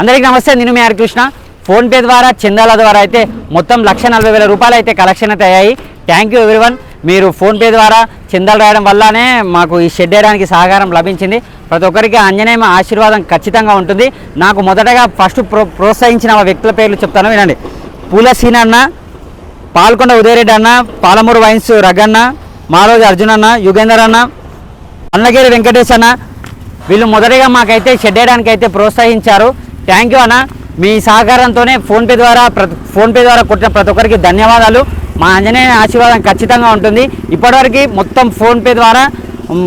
అందరికీ నమస్తే, నేను మీ హరికృష్ణ. ఫోన్పే ద్వారా చందాల ద్వారా అయితే మొత్తం 1,40,000 రూపాయలు అయితే కలెక్షన్ అయితే అయ్యాయి. Thank you everyone. మీరు ఫోన్పే ద్వారా చందాలు రాయడం వల్లనే మాకు ఈ షెడ్ వేయడానికి సహకారం లభించింది. ప్రతి ఒక్కరికి ఆంజనేయ ఆశీర్వాదం ఖచ్చితంగా ఉంటుంది. నాకు మొదటగా ఫస్ట్ ప్రోత్సహించిన వ్యక్తుల పేర్లు చెప్తాను, వినండి. పూల సీనన్న, పాల్కొండ ఉదయరెడ్డి అన్న, పాలమూరు వైన్స్ రగన్న, మారోజు అర్జున్ అన్న, యుగేందర్ అన్న, అన్నగిరి వెంకటేష్ అన్న, వీళ్ళు మొదటిగా మాకైతే షెడ్ వేయడానికి అయితే ప్రోత్సహించారు. థ్యాంక్ యూ అన్న. మీ సహకారంతోనే ఫోన్పే ద్వారా కొట్టిన ప్రతి ఒక్కరికి ధన్యవాదాలు. మా ఆంజనేయ ఆశీర్వాదం ఖచ్చితంగా ఉంటుంది. ఇప్పటివరకు మొత్తం ఫోన్పే ద్వారా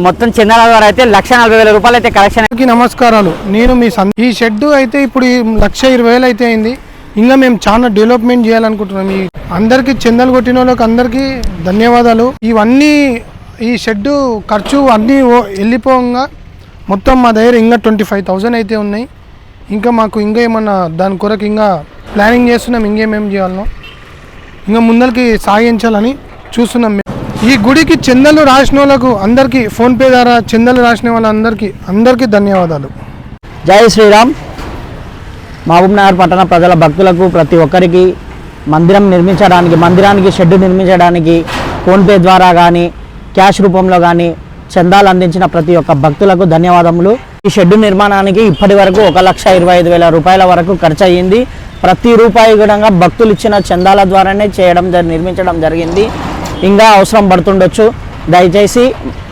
మొత్తం చందాల ద్వారా అయితే 1,40,000 రూపాయలు అయితే కలెక్షన్. నమస్కారాలు, నేను మీ ఈ షెడ్ అయితే ఇప్పుడు 1,20,000 అయితే అయింది. ఇంకా మేము చాలా డెవలప్మెంట్ చేయాలనుకుంటున్నాం. ఈ అందరికీ చందాలు కొట్టిన వాళ్ళకి అందరికీ ధన్యవాదాలు. ఇవన్నీ ఈ షెడ్ ఖర్చు అన్నీ వెళ్ళిపోగా మొత్తం మా దగ్గర ఇంకా 25,000 అయితే ఉన్నాయి. ఇంకా మాకు ఇంకా ఏమన్నా దాని కొరకు ఇంకా ప్లానింగ్ చేస్తున్నాం, ఇంకేమేం చేయాలనో ఇంకా ముందరికి సాగించాలని చూస్తున్నాం. ఈ గుడికి చందాలు రాసిన వాళ్ళకు అందరికీ, ఫోన్పే ద్వారా చందాలు రాసిన వాళ్ళందరికీ ధన్యవాదాలు. జై శ్రీరామ్. మహబూబ్నగర్ పట్టణ ప్రజల భక్తులకు ప్రతి ఒక్కరికి మందిరానికి షెడ్ నిర్మించడానికి ఫోన్పే ద్వారా కానీ క్యాష్ రూపంలో కానీ చందాలు అందించిన ప్రతి ఒక్క భక్తులకు ధన్యవాదములు. ఈ షెడ్ నిర్మాణానికి ఇప్పటి వరకు 1,25,000 రూపాయల వరకు ఖర్చు అయ్యింది. ప్రతి రూపాయి కూడా భక్తులు ఇచ్చిన చందాల ద్వారానే నిర్మించడం జరిగింది. ఇంకా అవసరం పడుతుండొచ్చు. దయచేసి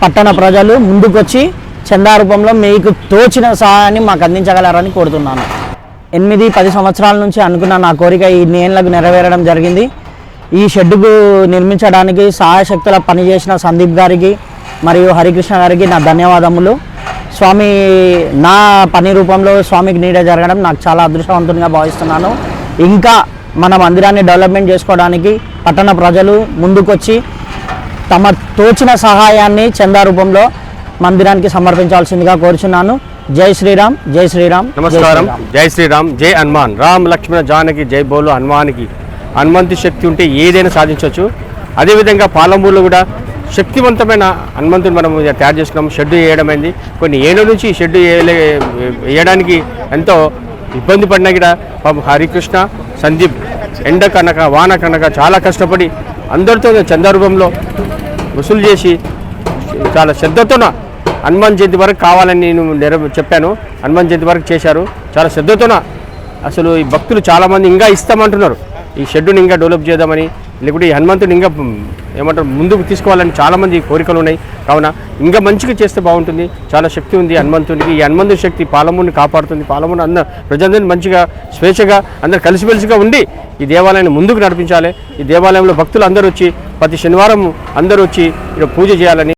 పట్టణ ప్రజలు ముందుకొచ్చి చందా రూపంలో మీకు తోచిన సహాయాన్ని మాకు అందించగలరని కోరుతున్నాను. 8-10 సంవత్సరాల నుంచి అనుకున్న నా కోరిక ఈ నేలకు నెరవేరడం జరిగింది. ఈ షెడ్డుకు నిర్మించడానికి సహాయశక్తుల పనిచేసిన సందీప్ గారికి మరియు హరికృష్ణ గారికి నా ధన్యవాదములు. స్వామి నా పని రూపంలో స్వామికి నీడ జరగడం నాకు చాలా అదృష్టవంతునిగా భావిస్తున్నాను. ఇంకా మన మందిరాన్ని డెవలప్మెంట్ చేసుకోవడానికి పట్టణ ప్రజలు ముందుకొచ్చి తమ తోచిన సహాయాన్ని చందా రూపంలో మందిరానికి సమర్పించాల్సిందిగా కోరుచున్నాను. జై శ్రీరామ్, జై శ్రీరామ్. నమస్కారం. జై శ్రీరామ్, జై హనుమాన్. రామ్ లక్ష్మణ జానకి జై బోలు హనుమానికి. హనుమంతు శక్తి ఉంటే ఏదైనా సాధించవచ్చు. అదేవిధంగా పాలమూరులో కూడా శక్తివంతమైన హనుమంతుని మనం తయారు చేసుకున్నాం. షెడ్ వేయడమైంది. కొన్ని ఏళ్ళ నుంచి షెడ్ వేయడానికి ఎంతో ఇబ్బంది పడినా కూడా హరికృష్ణ, సందీప్ ఎండ కనుక వాన కనుక చాలా కష్టపడి అందరితో చందారూపంలో వసూలు చేసి చాలా శ్రద్ధతోన హనుమాన్ జయంతి వరకు కావాలని నేను చెప్పాను. హనుమాన్ జయంతి వరకు చేశారు. చాలా శ్రద్ధతోన అసలు ఈ భక్తులు చాలామంది ఇంకా ఇస్తామంటున్నారు. ఈ షెడ్డుని ఇంకా డెవలప్ చేద్దామని, లేకుంటే ఈ హనుమంతుని ఇంకా ఏమంటారు ముందుకు తీసుకోవాలని చాలామంది కోరికలు ఉన్నాయి. కావున ఇంకా మంచిగా చేస్తే బాగుంటుంది. చాలా శక్తి ఉంది హనుమంతునికి. ఈ హనుమంతుని శక్తి పాలమూరుని కాపాడుతుంది. పాలమూరు అందరూ ప్రజలందరినీ మంచిగా స్వేచ్ఛగా అందరూ కలిసిమెలిసిగా ఉండి ఈ దేవాలయాన్ని ముందుకు నడిపించాలి. ఈ దేవాలయంలో భక్తులు అందరూ వచ్చి ప్రతి శనివారం అందరూ వచ్చి ఇక్కడ పూజ చేయాలని